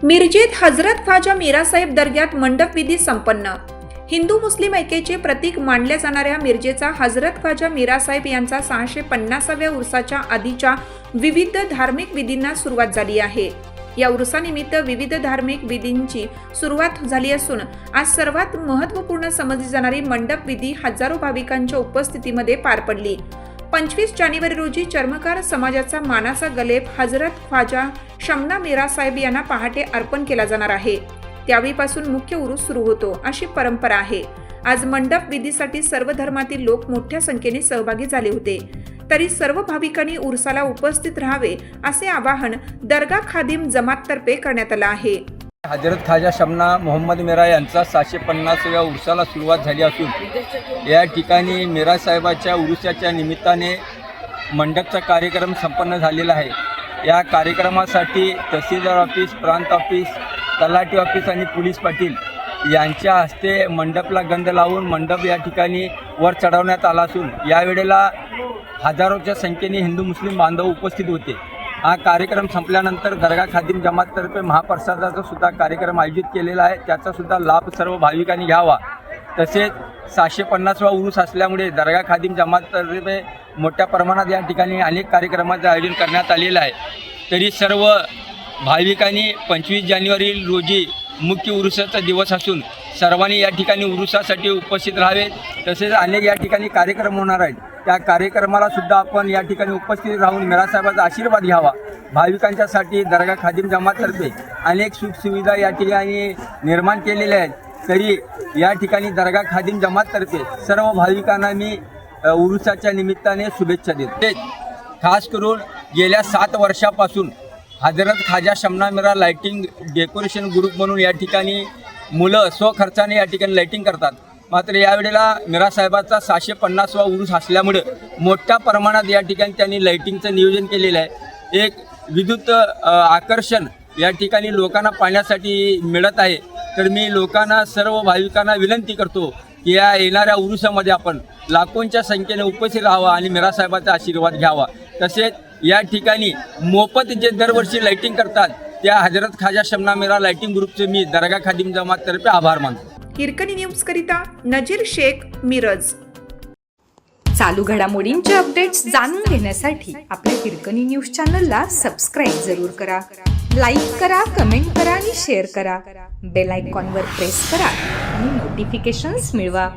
मिरजेत हजरत ख्वाजा मीरासाहेब दर्ग्यात मंडप विधी संपन्न। हिंदू मुस्लिम ऐक्याचे प्रतीक मानल्या जाणाऱ्या मिरजेचा हजरत ख्वाजा मीरासाहेब यांचा 650व्या उर्साच्या आधीच्या विविध धार्मिक विधींना सुरुवात झाली आहे। या उर्सानिमित्त विविध धार्मिक विधींची सुरुवात झाली असून आज सर्वात महत्त्वपूर्ण समजली जाणारी मंडप विधी हजारो भाविकांच्या उपस्थितीमध्ये पार पडली। 25 जानेवारी रोजी चर्मकार समाजाचा मानाचा गलेब हजरत ख्वाजा शमना मीरासाहेब यांना पहाटे अर्पण केला जाणार आहे। त्यावेळीपासून मुख्य उरूस सुरू होतो अशी परंपरा आहे। आज मंडप विधीसाठी सर्व धर्मातील लोक मोठ्या संख्येने सहभागी झाले होते। तरी सर्व भाविकांनी उर्साला उपस्थित राहावे असे आवाहन दर्गा खादिम जमाततर्फे करण्यात आले आहे। हजरत ख्वाजा शमना मोहम्मद मीरा यांचा 650व्या उर्साला सुरुवात झाली असून या ठिकाणी मीरा साहेबाच्या उरुसाच्या निमित्ताने मंडपचा कार्यक्रम संपन्न झालेला आहे। या कार्यक्रमासाठी तहसीलदार ऑफिस, प्रांत ऑफिस, तलाठी ऑफिस आणि पोलीस पाटील यांच्या हस्ते मंडपला गंध लावून मंडप या ठिकाणी वर चढवण्यात आला असून यावेळेला हजारोच्या संख्येने हिंदू मुस्लिम बांधव उपस्थित होते। हा कार्यक्रम संपल्यानंतर दर्गा खादिम जमाततर्फे महाप्रसादाचा सुद्धा कार्यक्रम आयोजित केलेला आहे। त्याचा सुद्धा लाभ सर्व भाविकांनी घ्यावा। तसेच 650वा उरूस असल्यामुळे दर्गा खादिम जमाततर्फे मोठ्या प्रमाणात या ठिकाणी अनेक कार्यक्रमांचं आयोजन करण्यात आलेलं आहे। तरी सर्व भाविकांनी 25 जानेवारी रोजी मुख्य उरुसाचा दिवस असून सर्वांनी या ठिकाणी उरुसासाठी उपस्थित राहावे। तसेच अनेक या ठिकाणी कार्यक्रम होणार आहेत। त्या कार्यक्रमाला सुद्धा आपण या ठिकाणी उपस्थित राहून मीरासाहेबांचा आशीर्वाद घ्यावा। भाविकांच्यासाठी दर्गा खादिम जमाततर्फे अनेक सुखसुविधा या ठिकाणी निर्माण केलेल्या आहेत। तरी या ठिकाणी दर्गा खादिम जमाततर्फे सर्व भाविकांना मी उरुसाच्या निमित्ताने शुभेच्छा देतो। खास करून गेल्या 7 वर्षापासून Hazrat Khwaja शमना Mira lighting decoration group म्हणून या ठिकाणी मुलं स्वखर्चाने या ठिकाणी लाइटिंग करतात। मात्र यावेळेला मीरा साहेबाचा 650वा उरूस असल्यामुळे मोठ्या प्रमाणात या ठिकाणी त्यांनी लाइटिंगचं नियोजन केलेलं आहे। एक विद्युत आकर्षण या ठिकाणी लोकांना पाहण्यासाठी मिळत आहे। तर मी लोकांना, सर्व भाविकांना विनंती करतो की या येणाऱ्या उरुसामध्ये आपण लाखोंच्या संख्येने उपस्थित राहावा आणि मीरा साहेबाचा आशीर्वाद घ्यावा। तसेच या ठिकाणी मोफत जे दरवर्षी लाइटिंग करतात त्या हजरत ख्वाजा शमना मीरा लाइटिंग ग्रुपचे मी दर्गा खादिम जमाततर्फे आभार मानतो। हिरकणी न्यूज करिता नजीर शेख, मिरज। चालू घडामोडींचे अपडेट्स जाणून घेण्यासाठी आपल्या हिरकणी न्यूज चॅनलला सबस्क्राईब जरूर करा, लाईक करा, कमेंट करा आणि शेअर करा। बेल आयकॉनवर प्रेस करा आणि नोटिफिकेशन्स मिळवा।